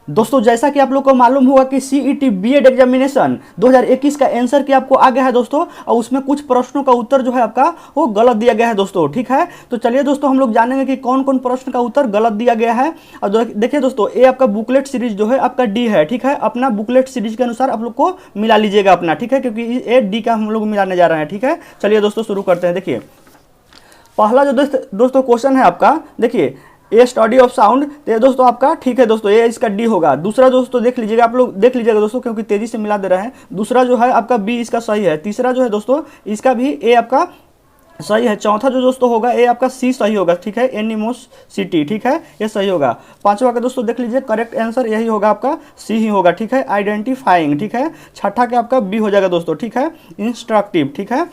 दोस्तों जैसा कि आप लोग को मालूम होगा कि सीईटी बीएड एग्जामिनेशन 2021 का आंसर की आपको आ गया है दोस्तों, और उसमें कुछ प्रश्नों का उत्तर जो है आपका वो गलत दिया गया है दोस्तों। ठीक है, तो चलिए दोस्तों हम लोग जानेंगे कि कौन कौन प्रश्न का उत्तर गलत दिया गया है। और देखिए दोस्तों, ये आपका बुकलेट सीरीज जो है आपका डी है। ठीक है, अपना बुकलेट सीरीज के अनुसार आप लोग को मिला लीजिएगा अपना। ठीक है, क्योंकि ये डी का हम लोग मिलाने जा रहे हैं। ठीक है, चलिए दोस्तों शुरू करते हैं। देखिए पहला जो दोस्तों क्वेश्चन है आपका, देखिए ए स्टडी ऑफ साउंड, तो ये दोस्तों आपका ठीक है दोस्तों, ये इसका डी होगा। दूसरा दोस्तों देख लीजिएगा, आप लोग देख लीजिएगा दोस्तों क्योंकि तेजी से मिला दे रहे हैं। दूसरा जो है आपका बी इसका सही है। तीसरा जो है दोस्तों इसका भी ए आपका सही है। चौथा जो दोस्तों होगा ए आपका सी सही होगा। ठीक है, एनिमोसिटी, ठीक है, ये सही होगा। पांचवा का दोस्तों देख लीजिए, करेक्ट आंसर यही होगा आपका सी ही होगा। ठीक है, आइडेंटिफाइंग, ठीक है। छठा का आपका बी हो जाएगा दोस्तों। ठीक है, इंस्ट्रक्टिव, ठीक है।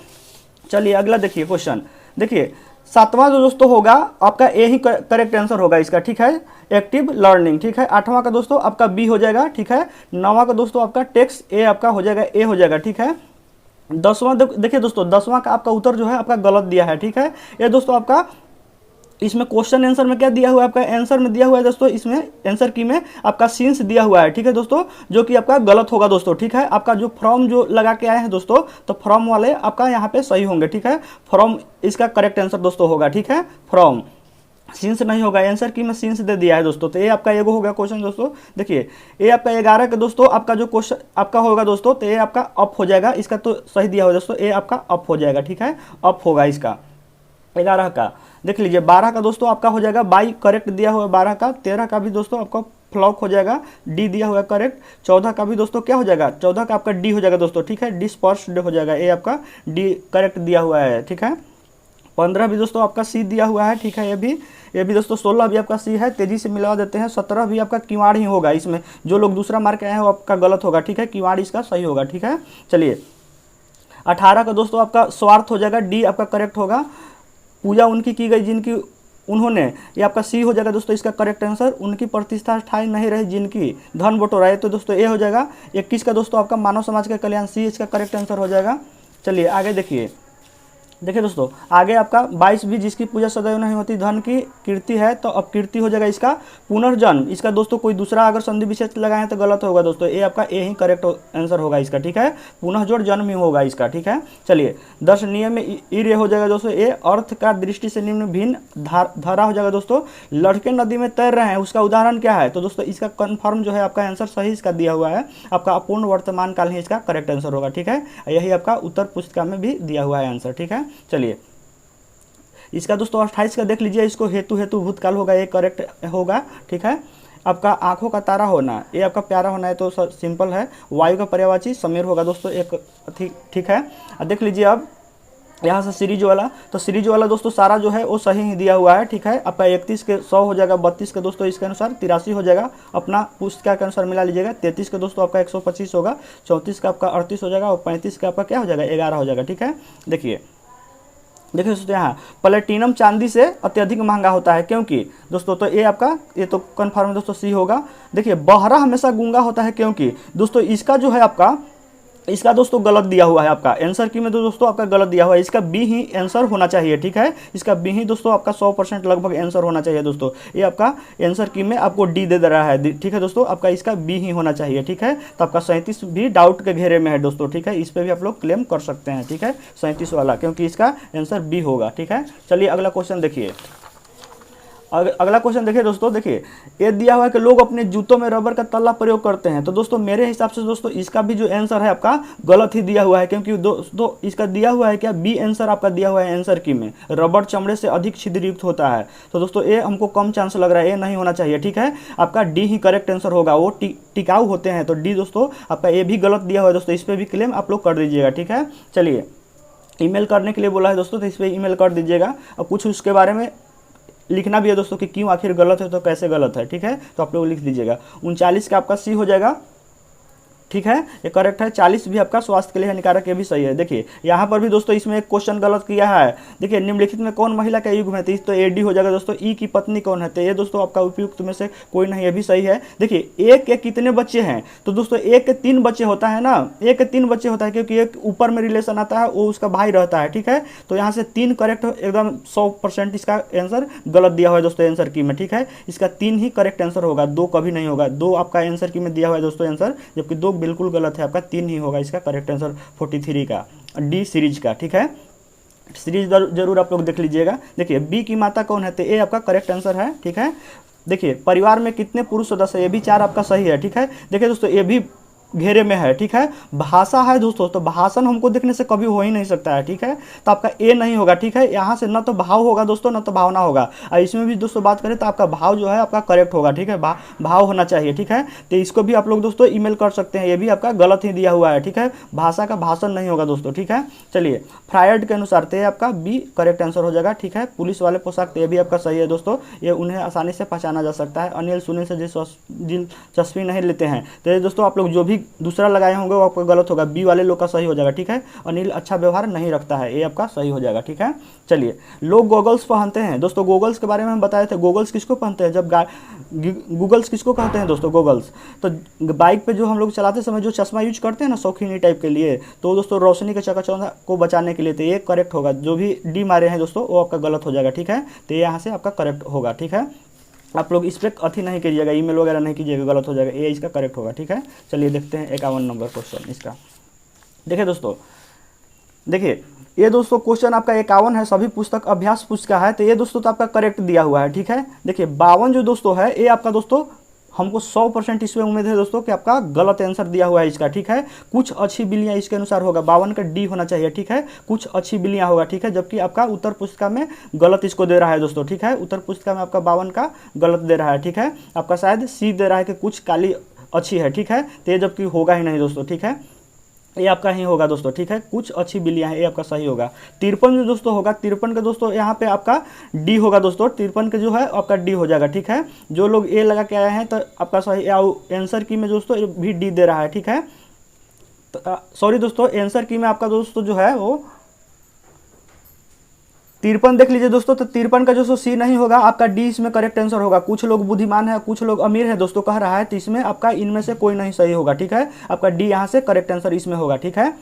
चलिए अगला देखिए क्वेश्चन। देखिए सातवां जो दोस्तों होगा आपका ए ही करेक्ट आंसर होगा इसका। ठीक है, एक्टिव लर्निंग। ठीक है, आठवां का दोस्तों आपका बी हो जाएगा। ठीक है, नौवां का दोस्तों आपका टेक्स्ट ए आपका हो जाएगा, ए हो जाएगा। ठीक है, दसवां देखिए दोस्तों, दसवां का आपका उत्तर जो है आपका गलत दिया है। ठीक है, ये दोस्तों आपका इसमें क्वेश्चन आंसर में क्या दिया हुआ है, आपका आंसर में दिया हुआ है दोस्तों, इसमें आंसर की में आपका सीन्स दिया हुआ है। ठीक है दोस्तों, जो कि आपका गलत होगा दोस्तों। ठीक है, आपका जो फ्रॉम जो लगा के आए हैं दोस्तों, तो फ्रॉम वाले आपका यहाँ पे सही होंगे। ठीक है, फ्रॉम इसका करेक्ट आंसर दोस्तों होगा। ठीक है, फ्रॉम सीन्स नहीं होगा, आंसर की में सीन्स दे दिया है दोस्तों। तो ये आपका एगो हो गया क्वेश्चन दोस्तों। देखिए ये आपका 11 का दोस्तों आपका जो क्वेश्चन आपका होगा दोस्तों, तो ये आपका अप हो जाएगा। इसका तो सही दिया हुआ दोस्तों, ये आपका अप हो जाएगा। ठीक है, अप होगा इसका 11 का। देख लीजिए 12 का दोस्तों आपका हो जाएगा बाई, करेक्ट दिया हुआ है 12 का। 13 का भी दोस्तों आपका फ्लॉक हो जाएगा, डी दिया हुआ है करेक्ट। 14 का भी दोस्तों क्या हो जाएगा, 14 का आपका डी हो जाएगा दोस्तों। ठीक है, डिस्पर्स्ड हो जाएगा, ये आपका डी करेक्ट दिया हुआ है। ठीक है, 15 भी दोस्तों आपका सी दिया हुआ है। ठीक है, ये भी दोस्तों 16 भी आपका सी है, तेजी से मिलवा देते हैं। 17 भी आपका किवाड़ ही होगा, इसमें जो लोग दूसरा मार्क आए हैं वो आपका गलत होगा। ठीक है, किवाड़ इसका सही होगा। ठीक है, चलिए 18 का दोस्तों आपका स्वार्थ हो जाएगा, डी आपका करेक्ट होगा। पूजा उनकी की गई जिनकी उन्होंने, ये आपका सी हो जाएगा दोस्तों इसका करेक्ट आंसर। उनकी प्रतिष्ठा ठाई नहीं रही जिनकी धन बटोरा, ये तो दोस्तों ए हो जाएगा। 21 का दोस्तों आपका मानव समाज का कल्याण, सी इसका करेक्ट आंसर हो जाएगा। चलिए आगे देखिए दोस्तों, आगे आपका 22 भी, जिसकी पूजा सदैव नहीं होती धन की कीर्ति है, तो अब कीर्ति हो जाएगा इसका पुनर्जन्म। इसका दोस्तों कोई दूसरा अगर संधि विशेष लगाएं तो गलत होगा दोस्तों, ये आपका ए ही करेक्ट आंसर होगा इसका। ठीक है, पुनः जोड़ जन्म ही होगा इसका। ठीक है, चलिए 10 नियम में ईर्य हो जाएगा दोस्तों, ए अर्थ का दृष्टि से निम्न भिन्न धारा हो जाएगा दोस्तों। लड़के नदी में तैर रहे हैं, उसका उदाहरण क्या है, तो दोस्तों इसका कन्फर्म जो है आपका आंसर सही इसका दिया हुआ है, आपका अपूर्ण वर्तमान काल ही इसका करेक्ट आंसर होगा। ठीक है, यही आपका उत्तर पुस्तिका में भी दिया हुआ है आंसर। ठीक है, चलिए इसका दोस्तों 28 का देख लीजिए, इसको हेतु हेतु भूतकाल होगा, ये करेक्ट होगा। ठीक है, आपका आंखों का तारा होना, ये आपका प्यारा होना है तो सिंपल है। वायु का पर्यायवाची समीर होगा दोस्तों, एक ठीक है। देख लीजिए अब यहाँ से सीरीज वाला, तो सीरीज वाला दोस्तों सारा जो है वो सही ही दिया हुआ है। ठीक है, आपका 31 के 100 हो जाएगा, 32 के दोस्तों इसके अनुसार 83 हो जाएगा, अपना पुस्तिका के अनुसार मिला लीजिएगा। 33 के दोस्तों आपका 125 होगा, 34 का आपका 38 हो जाएगा, और 35 का आपका क्या हो जाएगा 11 हो जाएगा। ठीक है, देखिए दोस्तों यहाँ प्लेटिनम चांदी से अत्यधिक महंगा होता है, क्योंकि दोस्तों तो ये आपका ये तो कन्फर्म दोस्तों सी होगा। देखिए बहरा हमेशा गूंगा होता है, क्योंकि दोस्तों इसका जो है आपका इसका दोस्तों गलत दिया हुआ है, आपका आंसर की में तो दोस्तों आपका गलत दिया हुआ है, इसका बी ही आंसर होना चाहिए। ठीक है, इसका बी ही दोस्तों आपका 100% लगभग आंसर होना चाहिए दोस्तों। ये आपका आंसर की में आपको डी दे रहा है। ठीक है दोस्तों, आपका इसका बी ही होना चाहिए। ठीक है, तो आपका 37 भी डाउट के घेरे में है दोस्तों। ठीक है, इस पर भी आप लोग क्लेम कर सकते हैं। ठीक है, 37 वाला, क्योंकि इसका आंसर बी होगा। ठीक है, चलिए अगला क्वेश्चन देखिए। अगला क्वेश्चन देखिए दोस्तों, देखिए ये दिया हुआ है कि लोग अपने जूतों में रबर का तल्ला प्रयोग करते हैं, तो दोस्तों मेरे हिसाब से दोस्तों इसका भी जो आंसर है आपका गलत ही दिया हुआ है, क्योंकि दोस्तों इसका दिया हुआ है क्या, बी आंसर आपका दिया हुआ है आंसर की में, रबर चमड़े से अधिक छिद्रयुक्त होता है, तो दोस्तों ये हमको कम चांस लग रहा है, ये नहीं होना चाहिए। ठीक है, आपका डी ही करेक्ट आंसर होगा, वो टिकाऊ होते हैं, तो डी दोस्तों आपका ये भी गलत दिया हुआ है दोस्तों, इस पर भी क्लेम आप लोग कर दीजिएगा। ठीक है, चलिए ईमेल करने के लिए बोला है दोस्तों, तो इस पर ईमेल कर दीजिएगा, और कुछ उसके बारे में लिखना भी है दोस्तों कि क्यों आखिर गलत है, तो कैसे गलत है। ठीक है, तो आप लोग लिख दीजिएगा। 39 का आपका सी हो जाएगा, ठीक है, ये करेक्ट है। 40 भी आपका स्वास्थ्य के लिए हानिकारक, ये भी सही है। देखिए यहाँ पर भी दोस्तों इसमें एक क्वेश्चन गलत किया है। देखिए निम्नलिखित में कौन महिला का युग्म है, तो एडी हो जाएगा दोस्तों। ई की पत्नी कौन है, तो ये दोस्तों आपका उपयुक्त में से कोई नहीं, ये भी सही है। देखिए एक के कितने बच्चे हैं, तो दोस्तों एक के 3 बच्चे होता है ना, एक के 3 बच्चे होता है, क्योंकि एक ऊपर में रिलेशन आता है वो उसका भाई रहता है, ठीक है। तो यहाँ से 3 करेक्ट एकदम 100% इसका आंसर गलत दिया हुआ है दोस्तों आंसर की में, ठीक है। इसका 3 ही करेक्ट आंसर होगा, 2 कभी नहीं होगा। 2 आपका आंसर की में दिया हुआ है दोस्तों आंसर, जबकि 2 बिल्कुल गलत है, आपका 3 ही होगा इसका करेक्ट आंसर 43 का, डी सीरीज का, ठीक है। सीरीज जरूर आप लोग देख लीजिएगा। देखिए बी की माता कौन है, तो ये आपका करेक्ट आंसर है, ठीक है। देखिए परिवार में कितने पुरुष सदस्य है, ये भी 4 आपका सही है, ठीक है। देखिए दोस्तों ये भी घेरे में है, ठीक है। भाषा है दोस्तों, तो भाषण हमको देखने से कभी हो ही नहीं सकता है, ठीक है। तो आपका ए नहीं होगा, ठीक है। यहाँ से न तो भाव होगा दोस्तों, न तो भावना होगा। और इसमें भी दोस्तों बात करें तो आपका भाव जो है आपका करेक्ट होगा, ठीक है। भाव होना चाहिए, ठीक है। तो इसको भी आप लोग दोस्तों ईमेल कर सकते हैं, ये भी आपका गलत ही दिया हुआ है, ठीक है। भाषा का भाषण नहीं होगा दोस्तों, ठीक है। चलिए फ्रायड के अनुसार तो ये आपका बी करेक्ट आंसर हो जाएगा, ठीक है। पुलिस वाले पोशाक, ये भी आपका सही है दोस्तों, ये उन्हें आसानी से पहचाना जा सकता है। अनिल सुनील से दिलचस्पी नहीं लेते हैं, तो ये दोस्तों आप लोग जो भी दूसरा लगाए होंगे वो आपका गलत होगा। बी वाले लोग का सही हो जाएगा, ठीक है। अनिल अच्छा व्यवहार नहीं रखता है, ये आपका सही हो जाएगा, ठीक है। चलिए लोग गॉगल्स पहनते हैं दोस्तों, गॉगल्स के बारे में हम बताए थे। गॉगल्स किसको पहनते हैं, जब गूगल्स किसको कहते हैं दोस्तों, गॉगल्स। तो बाइक पे जो हम लोग चलाते समय जो चश्मा यूज करते हैं ना शौकीनी टाइप के लिए, तो दोस्तों रोशनी के चकाचौंध को बचाने के लिए, तो ये करेक्ट होगा। जो भी डी मारे हैं दोस्तों वो आपका गलत हो जाएगा, ठीक है। तो ये यहाँ से आपका करेक्ट होगा, ठीक है। आप लोग इस पर अथी नहीं कीजिएगा, ईमेल वगैरह नहीं कीजिएगा, गलत हो जाएगा। ये इसका करेक्ट होगा, ठीक है। चलिए देखते हैं 51 नंबर क्वेश्चन इसका। देखिए दोस्तों, देखिए ये दोस्तों क्वेश्चन आपका 51 है, सभी पुस्तक अभ्यास पुस्तक का है। तो ये दोस्तों तो आपका करेक्ट दिया हुआ है, ठीक है। देखिए 52 जो दोस्तों है ये आपका दोस्तों हमको 100% इसमें उम्मीद है दोस्तों कि आपका गलत आंसर दिया हुआ है इसका, ठीक है। कुछ अच्छी बिल्लियां इसके अनुसार होगा, 52 का डी होना चाहिए, ठीक है। कुछ अच्छी बिल्लियां होगा, ठीक है। जबकि आपका उत्तर पुस्तिका में गलत इसको दे रहा है दोस्तों, ठीक है। उत्तर पुस्तिका में आपका 52 का गलत दे रहा है, ठीक है। आपका शायद सी दे रहा है कि कुछ काली अच्छी है, ठीक है। तो ये जबकि होगा ही नहीं दोस्तों, ठीक है। ये आपका ही होगा दोस्तों, ठीक है। कुछ अच्छी बिल्लियां हैं, ये आपका सही होगा। 53 जो दोस्तों होगा, 53 का दोस्तों यहाँ पे आपका डी होगा दोस्तों। 53 के जो है आपका डी हो जाएगा, ठीक है। जो लोग ए लगा के आए हैं तो आपका सही आंसर की में दोस्तों भी डी दे रहा है, ठीक है। सॉरी दोस्तों, आंसर की में आपका दोस्तों जो है वो 53 देख लीजिए दोस्तों। तो 53 का जो सी नहीं होगा, आपका डी इसमें करेक्ट आंसर होगा। कुछ लोग बुद्धिमान है, कुछ लोग अमीर है दोस्तों कह रहा है, तो इसमें आपका इनमें से कोई नहीं सही होगा, ठीक है। आपका डी यहाँ से करेक्ट आंसर इसमें होगा, ठीक है।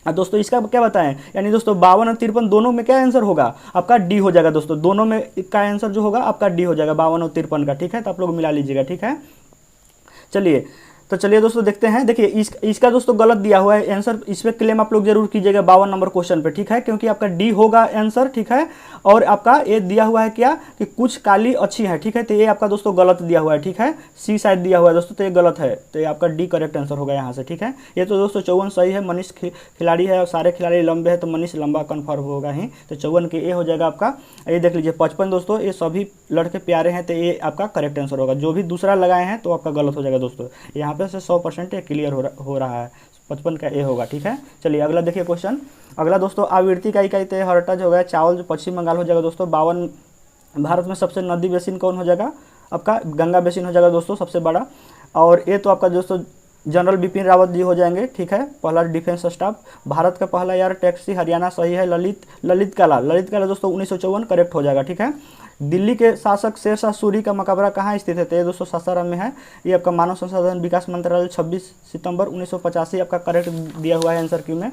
दोस्तों इसका क्या बताएं, यानी दोस्तों 52 और 53 दोनों में क्या आंसर होगा, आपका डी हो जाएगा दोस्तों। दोनों में का आंसर जो होगा आपका डी हो जाएगा, 52 और 53 का, ठीक है। तो आप लोग मिला लीजिएगा, ठीक है। चलिए तो चलिए दोस्तों देखते हैं। देखिए इसका दोस्तों गलत दिया हुआ है आंसर, इस पर क्लेम आप लोग जरूर कीजिएगा 52 नंबर क्वेश्चन पे, ठीक है। क्योंकि आपका डी होगा आंसर, ठीक है। और आपका ये दिया हुआ है क्या कि कुछ काली अच्छी है, ठीक है। तो ये आपका दोस्तों गलत दिया हुआ है, ठीक है। सी शायद दिया हुआ है दोस्तों, तो ये गलत है। तो ये आपका डी करेक्ट आंसर होगा यहाँ से, ठीक है। ये तो दोस्तों 54 सही है। मनीष खिलाड़ी है और सारे खिलाड़ी लंबे हैं, तो मनीष लंबा कन्फर्म होगा ही। तो 54 के ए हो जाएगा आपका। ये देख लीजिए 55 दोस्तों, ये सभी लड़के प्यारे हैं, तो ये आपका करेक्ट आंसर होगा। जो भी दूसरा लगाए हैं तो आपका गलत हो जाएगा दोस्तों। यहाँ पे से 100% क्लियर हो रहा है। 55 का ए होगा, ठीक है। चलिए अगला देखिए क्वेश्चन। अगला दोस्तों आवृत्ति का इकाई तय हर्टज हो गया। चावल जो पश्चिम बंगाल हो जाएगा दोस्तों। 52 भारत में सबसे नदी बेसिन कौन हो जाएगा, आपका गंगा बेसिन हो जाएगा दोस्तों सबसे बड़ा। और ये तो आपका दोस्तों जनरल बिपिन रावत जी हो जाएंगे, ठीक है। पहला डिफेंस स्टाफ। भारत का पहला एयर टैक्सी हरियाणा सही है। ललित कला दोस्तों 1954 करेक्ट हो जाएगा, ठीक है। दिल्ली के शासक शेरशाह सूरी का मकबरा कहाँ स्थित है, तो ये दोस्तों सासाराम में है। ये आपका मानव संसाधन विकास मंत्रालय 26 सितंबर 1985 आपका करेक्ट दिया हुआ है आंसर की में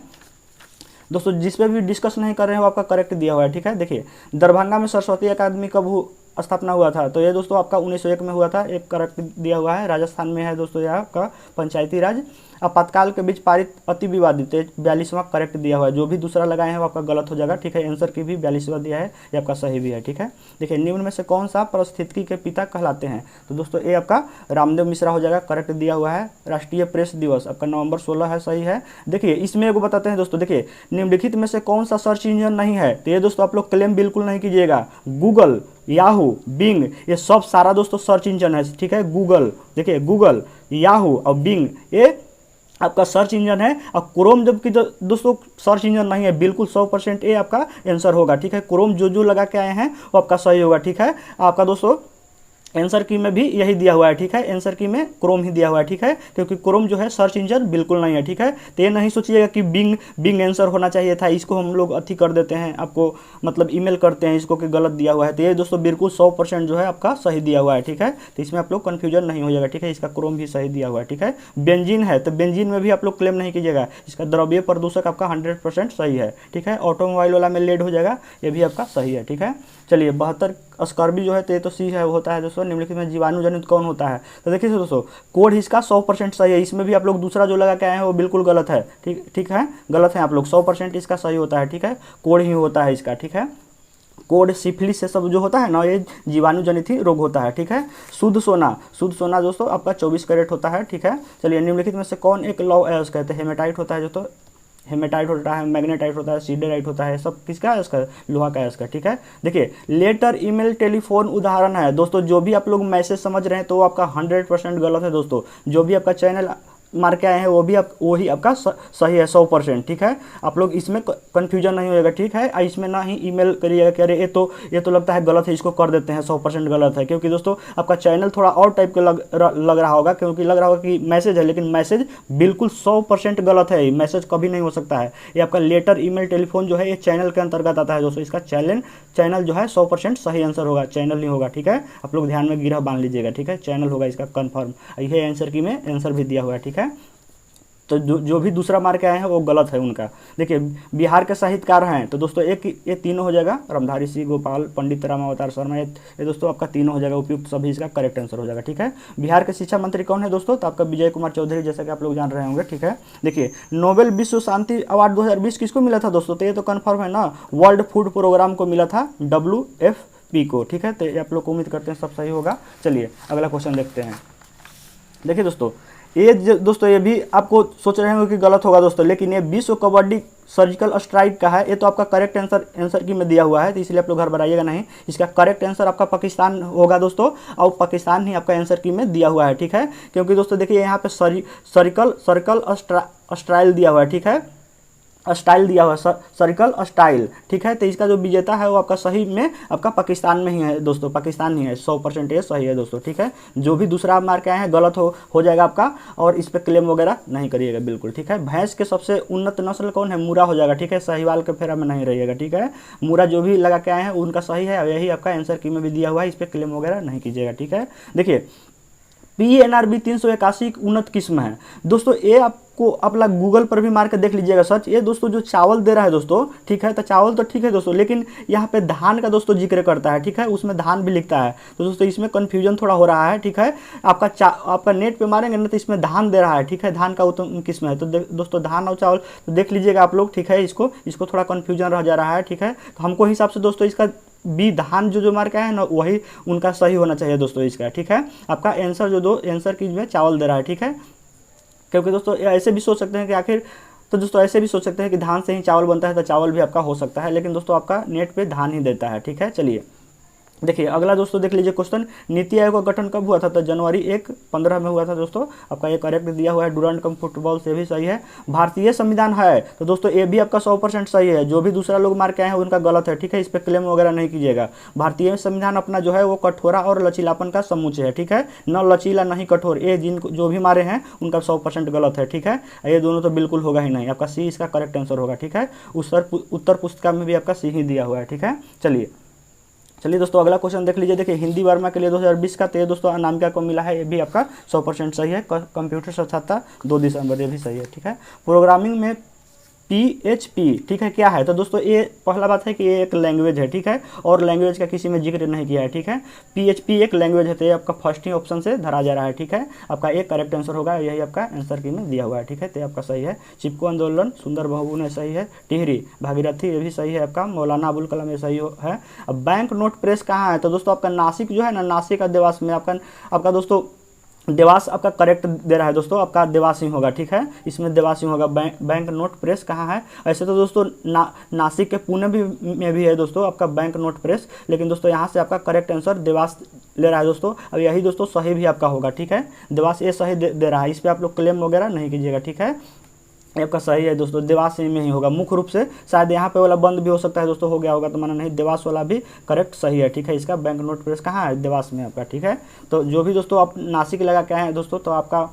दोस्तों। जिस पे भी डिस्कस नहीं कर रहे हैं वो आपका करेक्ट दिया हुआ है, ठीक है। देखिए दरभंगा में सरस्वती अकादमी कब स्थापना हुआ था, तो ये दोस्तों आपका 1901 में हुआ था, एक करेक्ट दिया हुआ है। राजस्थान में है दोस्तों यह आपका पंचायती राज। आपातकाल के बीच पारित अति विवादित 42वां करेक्ट दिया हुआ है। जो भी दूसरा लगाए हैं वो आपका गलत हो जाएगा, ठीक है। आंसर की भी 42वां दिया है, ये आपका सही भी है, ठीक है। देखिए निम्न में से कौन सा पारिस्थितिकी के पिता कहलाते हैं, तो दोस्तों ये आपका रामदेव मिश्रा हो जाएगा, करेक्ट दिया हुआ है। राष्ट्रीय प्रेस दिवस आपका नवंबर 16 है, सही है। देखिए इसमें एगो बताते हैं दोस्तों, देखिए निम्नलिखित में से कौन सा सर्च इंजन नहीं है, तो ये दोस्तों आप लोग क्लेम बिल्कुल नहीं कीजिएगा। गूगल, याहू, बिंग, ये सब सारा दोस्तों सर्च इंजन है, ठीक है। गूगल, देखिए गूगल, याहू और बिंग ये आपका सर्च इंजन है। और क्रोम जबकि दोस्तों सर्च इंजन नहीं है, बिल्कुल 100% ये आपका आंसर होगा, ठीक है। क्रोम जो लगा के आए हैं वो आपका सही होगा, ठीक है। आपका दोस्तों आंसर की में भी यही दिया हुआ है, ठीक है। आंसर की में क्रोम ही दिया हुआ है, ठीक है, क्योंकि क्रोम जो है सर्च इंजन बिल्कुल नहीं है, ठीक है। तो ये नहीं सोचिएगा कि बिंग आंसर होना चाहिए था, इसको हम लोग अति कर देते हैं, आपको मतलब ईमेल करते हैं इसको कि गलत दिया हुआ है। तो ये दोस्तों बिल्कुल 100% जो है आपका सही दिया हुआ है, ठीक है। तो इसमें आप लोग कन्फ्यूजन नहीं हो जाएगा, ठीक है। इसका क्रोम भी सही दिया हुआ है, ठीक है। बेंजीन है तो बेंजीन में भी आप लोग क्लेम नहीं कीजिएगा, इसका द्रव्य प्रदूषक आपका 100% सही है, ठीक है। ऑटोमोबाइल वाला में लेड हो जाएगा, ये भी आपका सही है, ठीक है। चलिए 72 स्कर्बी जो है तो ये तो सी है होता है दोस्तों। निम्नलिखित में जीवाणु जनित कौन होता है? तो देखिए दोस्तों कोड इसका 100% सही है, इसमें भी आप लोग दूसरा जो लगा के आए हैं वो बिल्कुल गलत है, ठीक है, गलत है आप लोग। 100% इसका सही होता है, ठीक है, कोड ही होता है इसका, ठीक है। कोड सिफिलिस से सब जो होता है ना ये जीवाणु जनित ही रोग होता है, ठीक है। शुद्ध सोना दोस्तों आपका 24 कैरेट होता है, ठीक है। चलिए निम्नलिखित में से कौन एक लौह अयस्क कहते हैं? हेमेटाइट होता है, जो तो हेमेटाइट होता है, मैग्नेटाइट होता है, सीडेराइट होता है, सब किसका अयस्क है? लोहा का अयस्क है, ठीक है। देखिए लेटर, ईमेल, टेलीफोन उदाहरण है दोस्तों। जो भी आप लोग मैसेज समझ रहे हैं तो आपका 100% गलत है दोस्तों। जो भी आपका चैनल मार के आए हैं वही आपका सही है 100%, ठीक है। आप लोग इसमें कन्फ्यूजन नहीं होएगा, ठीक है। इसमें ना ही ईमेल करिएगा कि अरे ये तो लगता है गलत है, इसको कर देते हैं, 100% गलत है। क्योंकि दोस्तों आपका चैनल थोड़ा और टाइप का लग रहा होगा, क्योंकि लग रहा होगा कि मैसेज है, लेकिन मैसेज बिल्कुल 100% गलत है। मैसेज कभी नहीं हो सकता है। ये आपका लेटर, ईमेल, टेलीफोन जो है ये चैनल के अंतर्गत आता है दोस्तों। इसका चैनल जो है 100% सही आंसर होगा, चैनल नहीं होगा, ठीक है। आप लोग ध्यान में गिरह बांध लीजिएगा, ठीक है। चैनल होगा इसका कन्फर्म। ये आंसर की में आंसर भी दिया हुआ है, ठीक है। तो जो भी दूसरा मार्क आए हैं वो गलत है उनका। देखिए बिहार के साहित्यकार हैं तो दोस्तों ये तीनों हो जाएगा, रामधारी सिंह, गोपाल, पंडित रामावतार शर्मा, ये दोस्तों आपका तीनों हो जाएगा उपयुक्त, सभी इसका करेक्ट आंसर हो जाएगा, ठीक है। बिहार के शिक्षा मंत्री कौन है दोस्तों? तो आपका विजय कुमार चौधरी, जैसा कि आप लोग जान रहे होंगे, ठीक है। देखिए नोबेल विश्व शांति अवार्ड 2020 किसको मिला था दोस्तों? तो ये तो कन्फर्म है ना, वर्ल्ड फूड प्रोग्राम को मिला था, WFP को, ठीक है। तो आप लोग को उम्मीद करते हैं सब सही होगा। चलिए अगला क्वेश्चन देखते हैं। देखिए दोस्तों ये भी आपको सोच रहे होंगे कि गलत होगा दोस्तों, लेकिन ये विश्व कबड्डी सर्जिकल स्ट्राइक का है। ये तो आपका करेक्ट आंसर की में दिया हुआ है, तो इसलिए आप लोग घबराइएगा नहीं। इसका करेक्ट आंसर आपका पाकिस्तान होगा दोस्तों, और पाकिस्तान ही आपका आंसर की में दिया हुआ है, ठीक है। क्योंकि दोस्तों देखिए यहाँ पे सर्कल स्टाइल दिया हुआ है, ठीक है, स्टाइल दिया हुआ है, सर्कल स्टाइल, ठीक है। तो इसका जो विजेता है वो आपका सही में आपका पाकिस्तान में ही है दोस्तों, पाकिस्तान ही है, 100% ये सही है दोस्तों, ठीक है। जो भी दूसरा मार्क आए हैं गलत हो जाएगा आपका, और इस पर क्लेम वगैरह नहीं करिएगा बिल्कुल, ठीक है। भैंस के सबसे उन्नत नस्ल कौन है? मूरा हो जाएगा, ठीक है। साहिवाल के फेरा में नहीं रहिएगा, ठीक है। मूरा जो भी लगा के आए हैं उनका सही है, और यही आपका आंसर की में भी दिया हुआ है, इस पर क्लेम वगैरह नहीं कीजिएगा, ठीक है। देखिए PNRB 381 उन्नत किस्म है दोस्तों। ये आपको आप लोग गूगल पर भी मार के देख लीजिएगा सर्च। ये दोस्तों जो चावल दे रहा है दोस्तों, ठीक है, तो चावल तो ठीक है दोस्तों, लेकिन यहाँ पे धान का दोस्तों जिक्र करता है, ठीक है, उसमें धान भी लिखता है। तो दोस्तों इसमें कन्फ्यूजन थोड़ा हो रहा है, ठीक है। आपका नेट पे मारेंगे ना तो इसमें धान दे रहा है, ठीक है, धान का उत्तम किस्म है। तो दोस्तों धान और चावल तो देख लीजिएगा आप लोग, ठीक है। इसको थोड़ा कन्फ्यूजन रह जा रहा है, ठीक है। तो हमको हिसाब से दोस्तों इसका बी धान जो मार्क है ना वही उनका सही होना चाहिए दोस्तों इसका, ठीक है। आपका आंसर आंसर की में चावल दे रहा है, ठीक है। क्योंकि दोस्तों ऐसे भी सोच सकते हैं कि आखिर, तो दोस्तों ऐसे भी सोच सकते हैं कि धान से ही चावल बनता है, तो चावल भी आपका हो सकता है, लेकिन दोस्तों आपका नेट पे धान ही देता है, ठीक है। चलिए देखिए अगला दोस्तों देख लीजिए क्वेश्चन। नीति आयोग का गठन कब हुआ था? तो जनवरी 1 में हुआ था दोस्तों। आपका ये करेक्ट दिया हुआ है। डूरांड कप फुटबॉल से भी सही है। भारतीय संविधान है तो दोस्तों ये भी आपका 100% सही है। जो भी दूसरा लोग मार के आए हैं उनका गलत है, ठीक है। इस पर क्लेम वगैरह नहीं कीजिएगा। भारतीय संविधान अपना जो है वो कठोरा और लचीलापन का समुच्चय है, ठीक है, न लचीला नहीं कठोर। ये जो भी मारे हैं उनका 100% गलत है, ठीक है। ये दोनों तो बिल्कुल होगा ही नहीं, आपका सी इसका करेक्ट आंसर होगा, ठीक है। उत्तर पुस्तिका में भी आपका सी ही दिया हुआ है, ठीक है। चलिए दोस्तों अगला क्वेश्चन देख लीजिए। देखिए हिंदी वर्मा के लिए 2020 का तो ये दोस्तों अनामिका को मिला है, ये भी आपका 100% सही है। कंप्यूटर साक्षरता 2 दिसंबर, ये भी सही है, ठीक है। प्रोग्रामिंग में PHP, ठीक है, क्या है? तो दोस्तों ये पहला बात है कि ये एक लैंग्वेज है, ठीक है, और लैंग्वेज का किसी में जिक्र नहीं किया है, ठीक है। PHP एक लैंग्वेज है, तो ये आपका फर्स्ट ही ऑप्शन से धरा जा रहा है, ठीक है। आपका एक करेक्ट आंसर होगा, यही आपका आंसर की में दिया हुआ है, ठीक है, तो आपका सही है। चिपको आंदोलन सुंदर बहू ने सही है। टिहरी भागीरथी ये भी सही है आपका। मौलाना अबुल कलाम ये सही है। अब बैंक नोट प्रेस कहाँ है? तो दोस्तों आपका नासिक जो है ना, नासिक का देवास में आपका दोस्तों देवास आपका करेक्ट दे रहा है दोस्तों, आपका देवास ही होगा, ठीक है। इसमें देवास ही होगा। बैंक नोट प्रेस कहाँ है? ऐसे तो दोस्तों नासिक के पुणे में भी है दोस्तों आपका बैंक नोट प्रेस, लेकिन दोस्तों यहाँ से आपका करेक्ट आंसर देवास ले रहा है दोस्तों। अब यही दोस्तों सही भी आपका होगा, ठीक है। देवास ये सही दे रहा है, इस पर आप लोग क्लेम वगैरह नहीं कीजिएगा, ठीक है। ये आपका सही है दोस्तों, देवास में ही होगा मुख्य रूप से। शायद यहाँ पे वाला बंद भी हो सकता है दोस्तों, हो गया होगा तो माना नहीं, देवास वाला भी करेक्ट सही है, ठीक है। इसका बैंक नोट प्रेस कहाँ है, देवास में आपका, ठीक है। तो जो भी दोस्तों आप नासिक लगा के आए हैं दोस्तों, तो आपका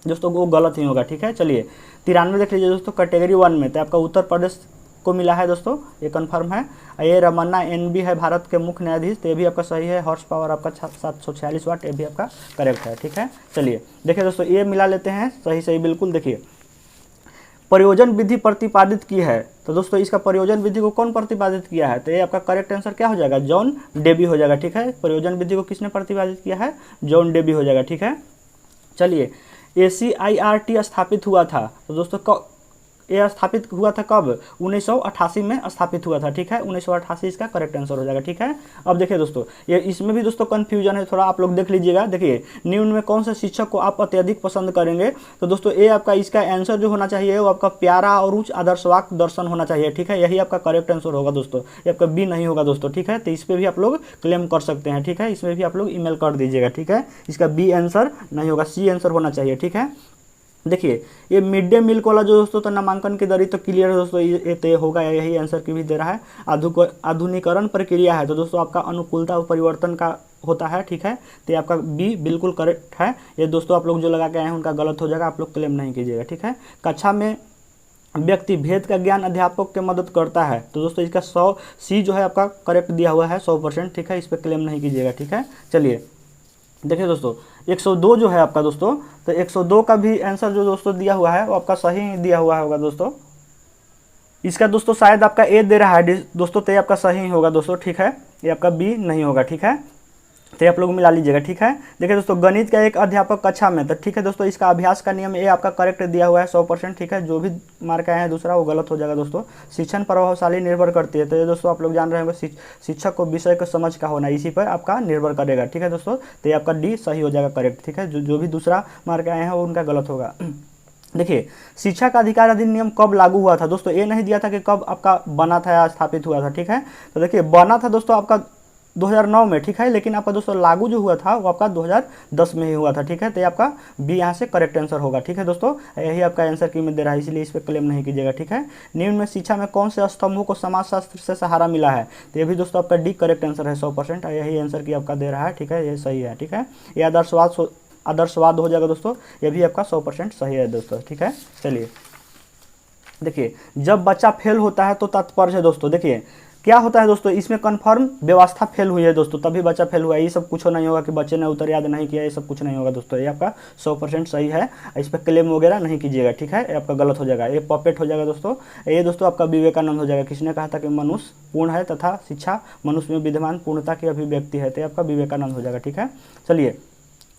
दोस्तों वो गलत ही होगा, ठीक है। चलिए 93 देख लीजिए दोस्तों, कैटेगरी 1 में तो आपका उत्तर प्रदेश को मिला है दोस्तों, ये कन्फर्म है। ये रमन्ना एनबी है भारत के मुख्य न्यायाधीश, तो ये भी आपका सही है। हॉर्स पावर आपका 746 वाट, ये भी आपका करेक्ट है, ठीक है। चलिए देखिए दोस्तों, ये मिला लेते हैं, सही सही बिल्कुल। देखिए प्रयोजन विधि प्रतिपादित की है, तो दोस्तों इसका प्रयोजन विधि को कौन प्रतिपादित किया है, तो ये आपका करेक्ट आंसर क्या हो जाएगा, जॉन डेबी हो जाएगा, ठीक है। प्रयोजन विधि को किसने प्रतिपादित किया है, जॉन डेबी हो जाएगा, ठीक है। चलिए ACIRT स्थापित हुआ था, तो दोस्तों ये स्थापित हुआ था कब, 1988 में स्थापित हुआ था, ठीक है। 1988 इसका करेक्ट आंसर हो जाएगा, ठीक है। अब देखिए दोस्तों, ये इसमें भी दोस्तों कन्फ्यूजन है थोड़ा, आप लोग देख लीजिएगा। देखिए निम्न में कौन से शिक्षक को आप अत्यधिक पसंद करेंगे, तो दोस्तों ये आपका इसका आंसर जो होना चाहिए वो आपका प्यारा और उच्च आदर्शवाक दर्शन होना चाहिए, ठीक है। यही आपका करेक्ट आंसर होगा दोस्तों, ये आपका बी नहीं होगा दोस्तों, ठीक है। तो इस पर भी आप लोग क्लेम कर सकते हैं, ठीक है। इसमें भी आप लोग ईमेल कर दीजिएगा, ठीक है। इसका बी आंसर नहीं होगा, सी आंसर होना चाहिए, ठीक है। देखिए ये मिड डे मील वाला जो दोस्तों, तो नामांकन की दरी तो क्लियर है दोस्तों, ये तय होगा, यही आंसर की भी दे रहा है। आधुनिकरण प्रक्रिया है, तो दोस्तों आपका अनुकूलता और परिवर्तन का होता है, ठीक है। तो ये आपका बी बिल्कुल करेक्ट है। ये दोस्तों आप लोग जो लगा के आए हैं उनका गलत हो जाएगा, आप लोग क्लेम नहीं कीजिएगा, ठीक है। कक्षा में व्यक्ति भेद का ज्ञान अध्यापक के मदद करता है, तो दोस्तों इसका 100 सी जो है आपका करेक्ट दिया हुआ है 100%, ठीक है। इस पर क्लेम नहीं कीजिएगा, ठीक है। चलिए देखिए दोस्तों 102 जो है आपका दोस्तों, तो 102 का भी आंसर जो दोस्तों दिया हुआ है वो आपका सही दिया हुआ होगा दोस्तों। इसका दोस्तों शायद आपका ए दे रहा है दोस्तों, तो ये आपका सही होगा दोस्तों, ठीक है। ये आपका बी नहीं होगा, ठीक है। तो आप लोग मिला लीजिएगा, ठीक है। देखिए दोस्तों गणित का एक अध्यापक कक्षा में, तो ठीक है दोस्तों, इसका अभ्यास का नियम ये आपका करेक्ट दिया हुआ है 100%, ठीक है। जो भी मार्क आए हैं दूसरा वो गलत हो जाएगा दोस्तों। शिक्षण प्रभावशाली निर्भर करती है, तो ये दोस्तों आप लोग जान रहे होंगे, शिक्षक को विषय को समझ का होना इसी पर आपका निर्भर करेगा, ठीक है दोस्तों। तो ये आपका डी सही हो जाएगा करेक्ट, ठीक है। जो भी दूसरा मार्क आए हैं वो उनका गलत होगा। देखिए शिक्षा का अधिकार अधिनियम कब लागू हुआ था दोस्तों, ये नहीं दिया था कि कब आपका बना था या स्थापित हुआ था, ठीक है। तो देखिए बना था दोस्तों आपका 2009 में, ठीक है। लेकिन आपका दोस्तों लागू जो हुआ था वो आपका 2010 में ही हुआ था, ठीक है। तो ये आपका बी यहाँ से करेक्ट आंसर होगा, ठीक है दोस्तों। यही आपका आंसर की में दे रहा है, इसलिए इस पर क्लेम नहीं कीजिएगा, ठीक है। निम्न में शिक्षा में कौन से स्तंभों को समाजशास्त्र से सहारा मिला है, तो ये भी दोस्तों आपका डी करेक्ट आंसर है 100%, यही आंसर की आपका दे रहा है, ठीक है। ये सही है, ठीक है। ये आदर्शवाद हो जाएगा दोस्तों, ये भी आपका 100% सही है दोस्तों, ठीक है। चलिए देखिए जब बच्चा फेल होता है तो तात्पर्य है दोस्तों, देखिए क्या होता है दोस्तों, इसमें कन्फर्म व्यवस्था फेल हुई है दोस्तों, तभी बच्चा फेल हुआ है। ये सब कुछ नहीं होगा कि बच्चे ने उत्तर याद नहीं किया, ये सब कुछ नहीं होगा दोस्तों। ये आपका 100% सही है, इस पर क्लेम वगैरह नहीं कीजिएगा, ठीक है। ये आपका गलत हो जाएगा, ये पॉपेट हो जाएगा दोस्तों। ये दोस्तों आपका विवेकानंद हो जाएगा। किसने कहा था कि मनुष्य पूर्ण है तथा शिक्षा मनुष्य में विद्यमान पूर्णता की अभिव्यक्ति है, तो आपका विवेकानंद हो जाएगा, ठीक है। चलिए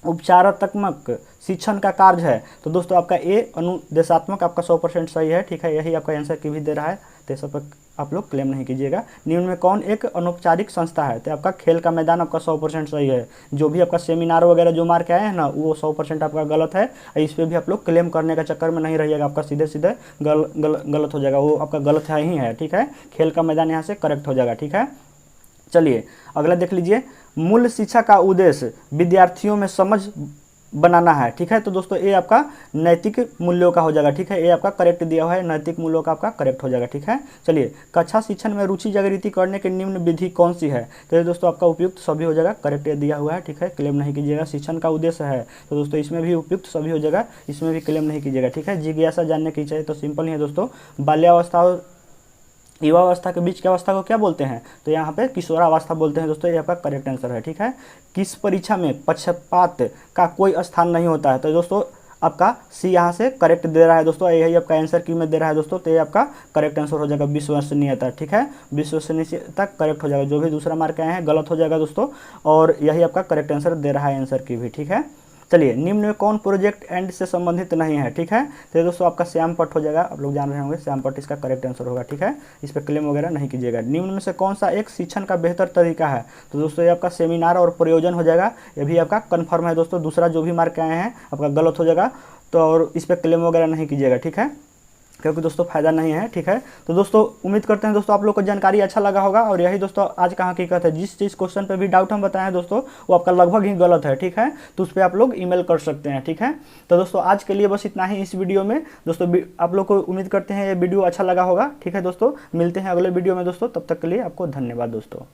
उपचारात्मक शिक्षण का कार्य है, तो दोस्तों आपका ए अनुदेशात्मक आपका 100% सही है, ठीक है। यही आपका आंसर की भी दे रहा है, तो सब पर आप लोग क्लेम नहीं कीजिएगा। निम्न में कौन एक अनौपचारिक संस्था है, तो आपका खेल का मैदान आपका 100% सही है। जो भी आपका सेमिनार वगैरह जो मार्क आए हैं ना, वो 100% आपका गलत है। इस पर भी आप लोग क्लेम करने का चक्कर में नहीं रहिएगा, आपका सीधे सीधे गलत हो जाएगा, वो आपका गलत है ही है, ठीक है। खेल का मैदान यहाँ से करेक्ट हो जाएगा, ठीक है। चलिए अगला देख लीजिए, मूल शिक्षा का उद्देश्य विद्यार्थियों में समझ बनाना है, ठीक है। तो दोस्तों ये आपका नैतिक मूल्यों का हो जाएगा, ठीक है। ये आपका करेक्ट दिया हुआ है, नैतिक मूल्यों का आपका करेक्ट हो जाएगा, ठीक है। चलिए कक्षा शिक्षण में रुचि जागृति करने की निम्न विधि कौन सी है, तो ये दोस्तों आपका उपयुक्त सभी हो जाएगा, करेक्ट दिया हुआ है, ठीक है। क्लेम नहीं कीजिएगा। शिक्षण का उद्देश्य है, तो दोस्तों इसमें भी उपयुक्त सभी हो जाएगा, इसमें भी क्लेम नहीं कीजिएगा, ठीक है। जिज्ञासा जानने की चाहिए, तो सिंपल ही है दोस्तों। बाल्यावस्था और युवावस्था के बीच की अवस्था को क्या बोलते हैं, तो यहाँ पे किशोरावस्था बोलते हैं दोस्तों, ये आपका करेक्ट आंसर है, ठीक है। किस परीक्षा में पक्षपात का कोई स्थान नहीं होता है, तो दोस्तों आपका सी यहाँ से करेक्ट दे रहा है दोस्तों, यही आपका आंसर की में दे रहा है दोस्तों, तो ये आपका करेक्ट आंसर हो जाएगा विश्वसनीयता, ठीक है। विश्वसनीयता करेक्ट हो जाएगा। जो भी दूसरा मार्क आए हैं गलत हो जाएगा दोस्तों, और यही आपका करेक्ट आंसर दे रहा है आंसर की भी, ठीक है। चलिए निम्न में कौन प्रोजेक्ट एंड से संबंधित नहीं है, ठीक है। तो दोस्तों आपका श्याम पट हो जाएगा, आप लोग जान रहे होंगे श्याम पट इसका करेक्ट आंसर होगा, ठीक है। इस पर क्लेम वगैरह नहीं कीजिएगा। निम्न में से कौन सा एक शिक्षण का बेहतर तरीका है, तो दोस्तों ये आपका सेमिनार और प्रयोजन हो जाएगा, ये भी आपका कन्फर्म है दोस्तों। दूसरा जो भी मार्क आए हैं आपका गलत हो जाएगा, तो और इस पर क्लेम वगैरह नहीं कीजिएगा, ठीक है। क्योंकि दोस्तों फायदा नहीं है। ठीक है, तो दोस्तों उम्मीद करते हैं दोस्तों आप लोग को जानकारी अच्छा लगा होगा। और यही दोस्तों आज का हकीकत है, जिस क्वेश्चन पे भी डाउट हम बताए हैं दोस्तों वो आपका लगभग ही गलत है। ठीक है, तो उस पर आप लोग ईमेल कर सकते हैं। ठीक है, तो दोस्तों आज के लिए बस इतना ही इस वीडियो में दोस्तों। आप लोग को उम्मीद करते हैं ये वीडियो अच्छा लगा होगा। ठीक है दोस्तों, मिलते हैं अगले वीडियो में दोस्तों, तब तक के लिए आपको धन्यवाद दोस्तों।